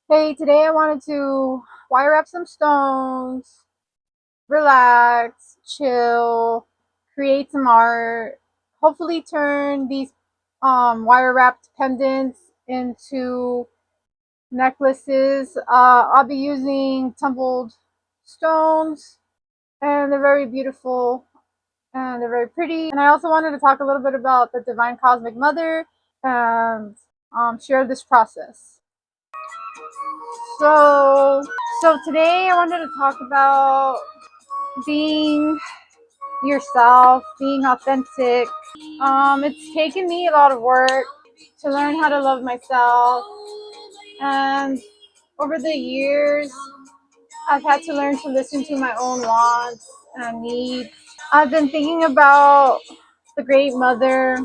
Hey, today I wanted to wire up some stones, relax, chill, create some art, hopefully turn these wire wrapped pendants into necklaces. I'll be using tumbled stones, and they're very beautiful and they're very pretty. And I also wanted to talk a little bit about the Divine Cosmic Mother and share this process. So, so today I wanted to talk about being yourself, being authentic. It's taken me a lot of work to learn how to love myself, and over the years, I've had to learn to listen to my own wants and needs. I've been thinking about the Great Mother,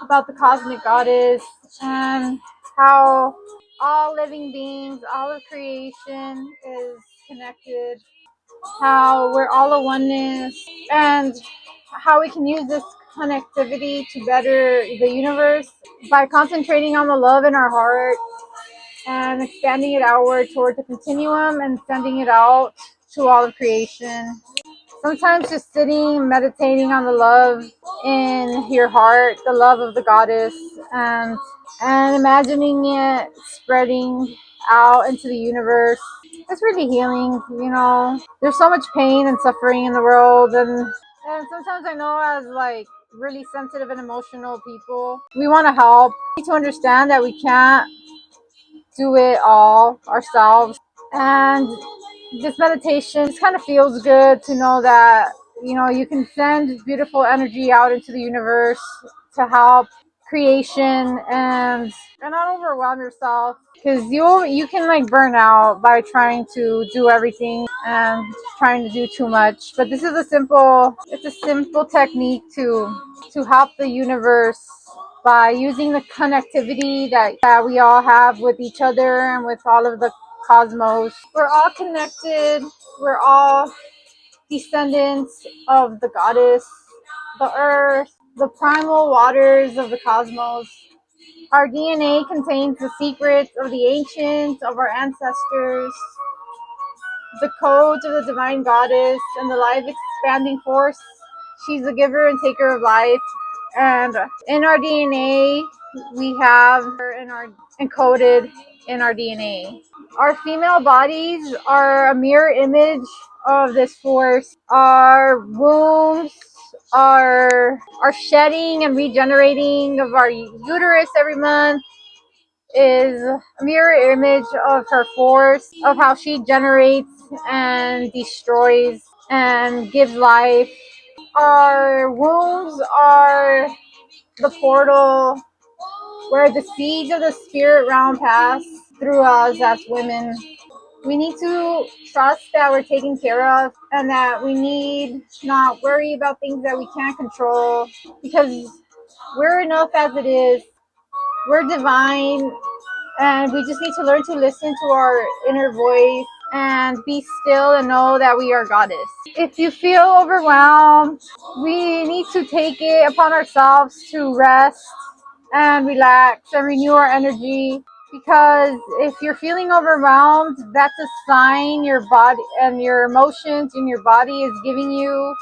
about the Cosmic Goddess, and how all living beings, all of creation is connected, how we're all a oneness, and how we can use this connectivity to better the universe by concentrating on the love in our heart and expanding it outward towards the continuum and sending it out to all of creation. Sometimes just sitting, meditating on the love in your heart, the love of the goddess, and imagining it spreading out into the universe. It's really healing, you know. There's so much pain and suffering in the world, and sometimes I know as like really sensitive and emotional people, we want to help. We need to understand that we can't do it all ourselves. And this meditation just kind of feels good to know that, you know, you can send beautiful energy out into the universe to help creation and not overwhelm yourself, because you can like burn out by trying to do everything and trying to do too much. But this is a simple technique to help the universe by using the connectivity that we all have with each other and with all of the cosmos. We're all connected. We're all descendants of the goddess, the earth, the primal waters of the cosmos. Our DNA contains the secrets of the ancients, of our ancestors, the codes of the divine goddess, and the life expanding force. She's the giver and taker of life. And in our DNA, we have her in our encoded in our DNA. Our female bodies are a mirror image of this force. Our wombs are shedding and regenerating of our uterus every month is a mirror image of her force, of how she generates and destroys and gives life. Our wombs are the portal where the seeds of the spirit realm pass through us as women. We need to trust that we're taken care of and that we need not worry about things that we can't control, because we're enough as it is. We're divine, and we just need to learn to listen to our inner voice and be still and know that we are goddess. If you feel overwhelmed, we need to take it upon ourselves to rest and relax and renew our energy, because if you're feeling overwhelmed, that's a sign your body and your emotions in your body is giving you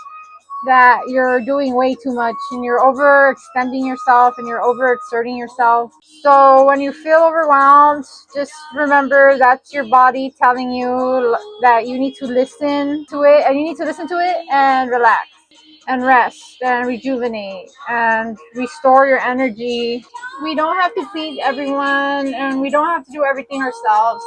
that you're doing way too much and you're overextending yourself and you're overexerting yourself. So when you feel overwhelmed, just remember that's your body telling you that you need to listen to it, and you need to listen to it and relax and rest and rejuvenate and restore your energy. We don't have to please everyone, and we don't have to do everything ourselves.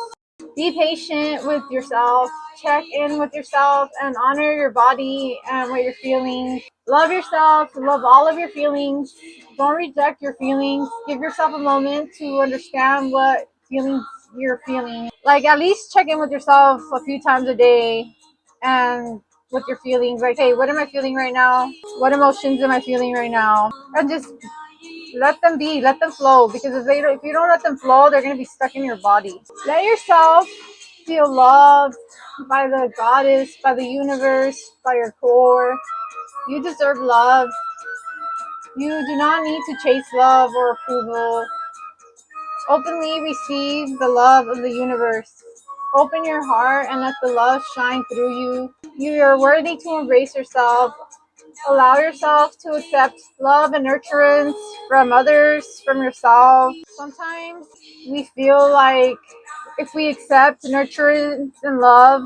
Be patient with yourself, check in with yourself, and honor your body and what you're feeling. Love yourself, love all of your feelings. Don't reject your feelings. Give yourself a moment to understand what feelings you're feeling. Like, at least check in with yourself a few times a day and with your feelings. Like, hey, what am I feeling right now? What emotions am I feeling right now? And just let them be, let them flow, because if you don't let them flow, they're going to be stuck in your body. Let yourself feel loved by the goddess, by the universe, by your core. You deserve love. You do not need to chase love or approval Openly receive the love of the universe. Open your heart and let the love shine through you. You are worthy to embrace yourself. Allow yourself to accept love and nurturance from others, from yourself. Sometimes we feel like if we accept nurturance and love,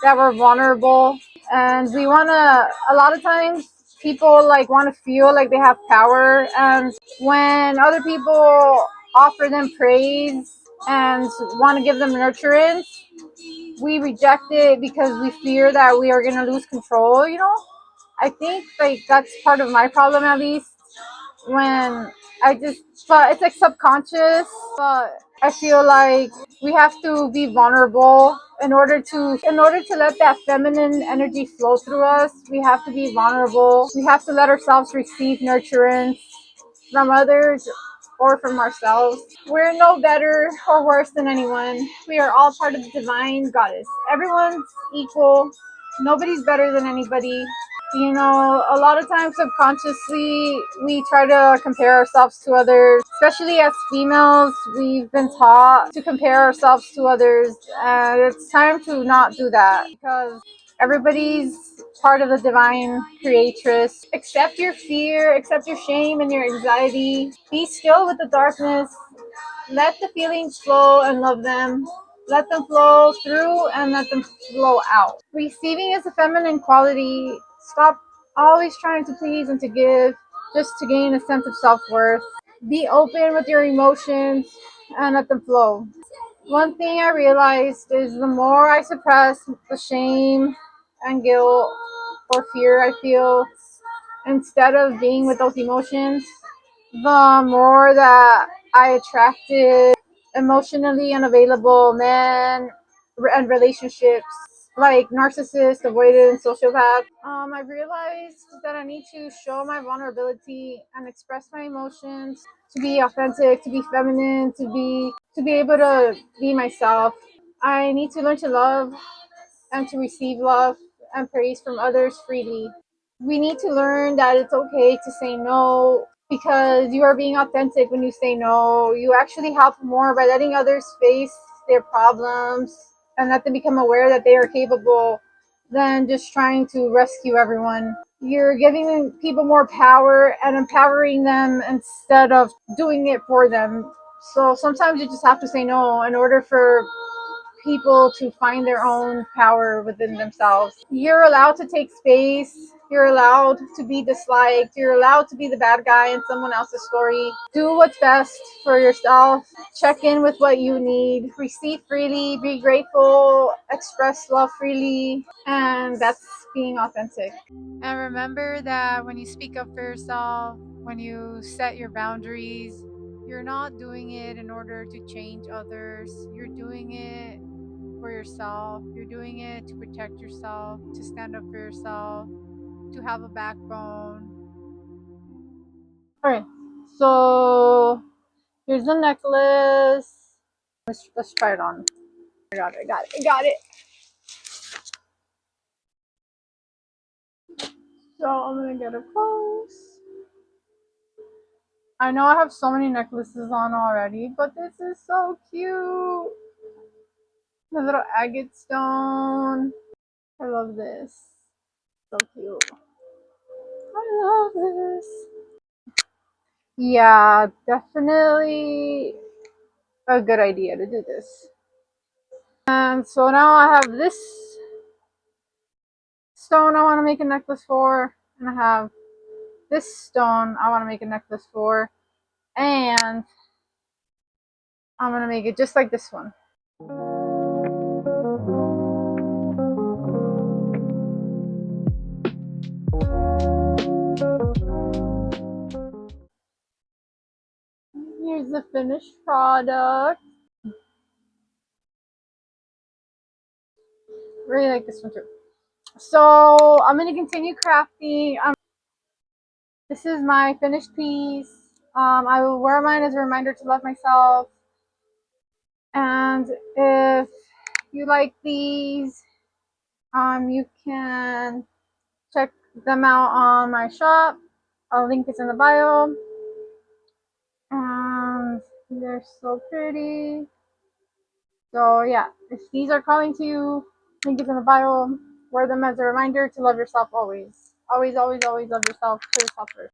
that we're vulnerable. And we want to, a lot of times, people like want to feel like they have power. And when other people offer them praise and want to give them nurturance, we reject it because we fear that we are going to lose control, you know? I think like that's part of my problem, at least, when I just, but it's like subconscious, but I feel like we have to be vulnerable in order to let that feminine energy flow through us. We have to be vulnerable. We have to let ourselves receive nurturance from others or from ourselves. We're no better or worse than anyone. We are all part of the divine goddess. Everyone's equal. Nobody's better than anybody. You know, a lot of times subconsciously we try to compare ourselves to others, especially as females. We've been taught to compare ourselves to others, and it's time to not do that because everybody's part of the divine creatress. Accept your fear, accept your shame and your anxiety. Be still with the darkness. Let the feelings flow and love them. Let them flow through and let them flow out. Receiving is a feminine quality. Stop always trying to please and to give just to gain a sense of self-worth. Be open with your emotions and let them flow. One thing I realized is the more I suppress the shame and guilt or fear I feel, instead of being with those emotions, the more that I attracted emotionally unavailable men and relationships like narcissists, avoidant, sociopath. I realized that I need to show my vulnerability and express my emotions, to be authentic, to be feminine, to be able to be myself. I need to learn to love and to receive love and praise from others freely. We need to learn that it's okay to say no because you are being authentic when you say no. You actually help more by letting others face their problems and let them become aware that they are capable than just trying to rescue everyone. You're giving people more power and empowering them instead of doing it for them. So sometimes you just have to say no in order for people to find their own power within themselves. You're allowed to take space. You're allowed to be disliked. You're allowed to be the bad guy in someone else's story. Do what's best for yourself. Check in with what you need. Receive freely. Be grateful. Express love freely. And that's being authentic. And remember that when you speak up for yourself, when you set your boundaries, you're not doing it in order to change others. You're doing it for yourself. You're doing it to protect yourself, to stand up for yourself, to have a backbone. Alright, so here's the necklace. Let's try it on. I got it. So I'm gonna get it close. I know I have so many necklaces on already, but this is so cute. The little agate stone. I love this. So cute. I love this. Yeah, definitely a good idea to do this. And so now I have this stone I want to make a necklace for, and I have this stone I want to make a necklace for, and I'm going to make it just like this one. Here's the finished product. Really like this one too. So I'm going to continue crafting. This is my finished piece. I will wear mine as a reminder to love myself. And if you like these, you can check them out on my shop. A link is in the bio. And They're so pretty. So yeah, if these are calling to you, link is in the bio. Wear them as a reminder to love yourself always. Always, always, always love yourself. Put yourself first.